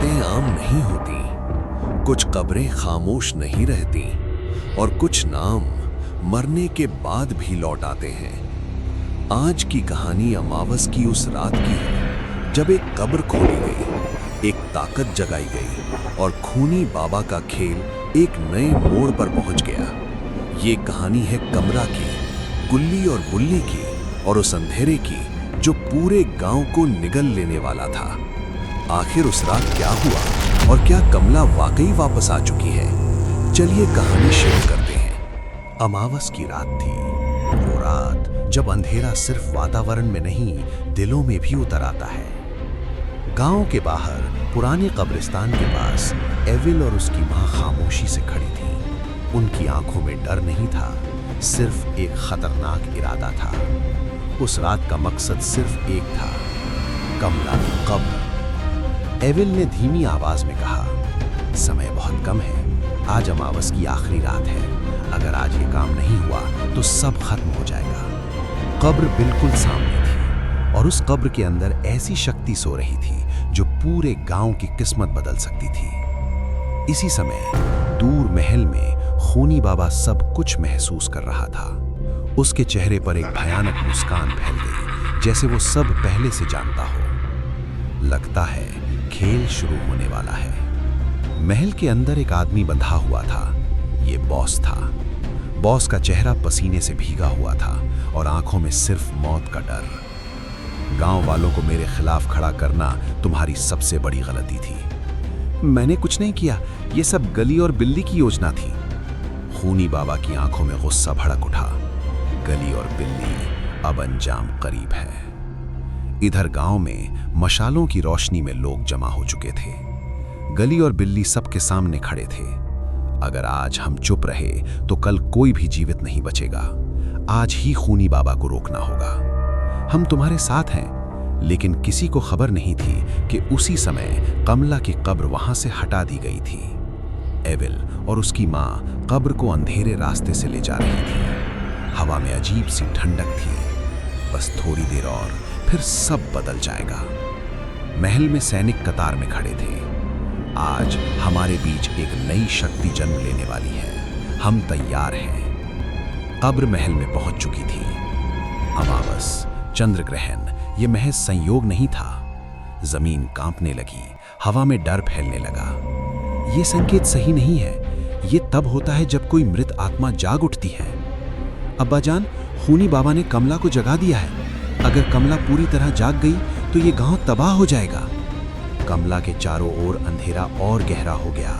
रातें आम नहीं होती, कुछ कब्रें खामोश नहीं रहती और कुछ नाम मरने के बाद भी लौट आते हैं। आज की कहानी अमावस की उस रात की है जब एक कब्र खोली गई, एक ताकत जगाई गई और खूनी बाबा का खेल एक नए मोड़ पर पहुंच गया। ये कहानी है कमरा की, गुल्ली और बुल्ली की और उस अंधेरे की जो पूरे गांव को निगल लेने वाला था। आखिर उस रात क्या हुआ और क्या कमला वाकई वापस आ चुकी है? चलिए कहानी शुरू करते हैं। अमावस की रात थी, वो रात जब अंधेरा सिर्फ वातावरण में नहीं दिलों में भी उतर आता है। गांव के बाहर पुराने कब्रिस्तान के पास एविल और उसकी मां खामोशी से खड़ी थी। उनकी आंखों में डर नहीं था, सिर्फ एक खतरनाक इरादा था। उस रात का मकसद सिर्फ एक था, कमला की कब्र। एविल ने धीमी आवाज में कहा, समय बहुत कम है, आज अमावस की आखिरी रात है, अगर आज ये काम नहीं हुआ तो सब खत्म हो जाएगा। कब्र बिल्कुल सामने थी और उस कब्र के अंदर ऐसी शक्ति सो रही थी जो पूरे गांव की किस्मत बदल सकती थी। इसी समय दूर महल में खूनी बाबा सब कुछ महसूस कर रहा था। उसके चेहरे पर एक भयानक मुस्कान फैल गई, जैसे वो सब पहले से जानता हो। लगता है खेल शुरू होने वाला है। महल के अंदर एक आदमी बंधा हुआ था। ये बॉस था। बॉस का चेहरा पसीने से भीगा हुआ था और आंखों में सिर्फ मौत का डर। गांव वालों को मेरे खिलाफ खड़ा करना तुम्हारी सबसे बड़ी गलती थी। मैंने कुछ नहीं किया, ये सब गली और बिल्ली की योजना थी। खूनी बाबा की आंखों में गुस्सा भड़क उठा। गली और बिल्ली, अब अंजाम करीब है। इधर गांव में मशालों की रोशनी में लोग जमा हो चुके थे। गली और बिल्ली सबके सामने खड़े थे। अगर आज हम चुप रहे तो कल कोई भी जीवित नहीं बचेगा। आज ही खूनी बाबा को रोकना होगा। हम तुम्हारे साथ हैं। लेकिन किसी को खबर नहीं थी कि उसी समय कमला की कब्र वहां से हटा दी गई थी। एविल और उसकी मां कब्र को अंधेरे रास्ते से ले जा रही थी। हवा में अजीब सी ठंडक थी। बस थोड़ी देर और फिर सब बदल जाएगा। महल में सैनिक कतार में खड़े थे। आज हमारे बीच एक नई शक्ति जन्म लेने वाली है। हम तैयार हैं। कब्र महल में पहुंच चुकी थी। अमावस, चंद्र ग्रहण, यह महज संयोग नहीं था। जमीन कांपने लगी, हवा में डर फैलने लगा। यह संकेत सही नहीं है। यह तब होता है जब कोई मृत आत्मा जाग उठती है। अब्बाजान, खूनी बाबा ने कमला को जगा दिया है। अगर कमला पूरी तरह जाग गई तो ये गांव तबाह हो जाएगा। कमला के चारों ओर अंधेरा और गहरा हो गया।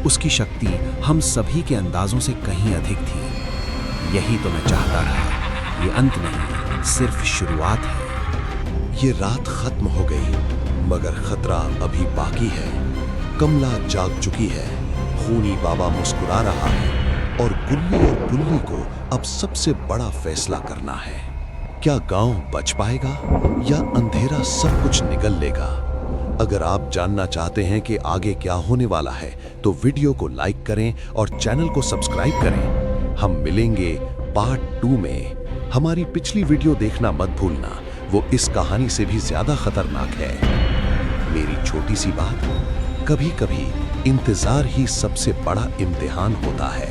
उसकी शक्ति हम सभी के अंदाजों से कहीं अधिक थी। यही तो मैं चाहता था। ये अंत नहीं, सिर्फ शुरुआत है। ये रात खत्म हो गई, मगर खतरा अभी बाकी है। कमला जाग चुकी है, खूनी बाबा मुस्कुरा रहा है और गुल्ली और बुल्ली को अब सबसे बड़ा फैसला करना है। क्या गांव बच पाएगा या अंधेरा सब कुछ निगल लेगा? अगर आप जानना चाहते हैं कि आगे क्या होने वाला है तो वीडियो को लाइक करें और चैनल को सब्सक्राइब करें। हम मिलेंगे पार्ट 2 में। हमारी पिछली वीडियो देखना मत भूलना, वो इस कहानी से भी ज्यादा खतरनाक है। मेरी छोटी सी बात, कभी कभी इंतजार ही सबसे बड़ा इम्तिहान होता है।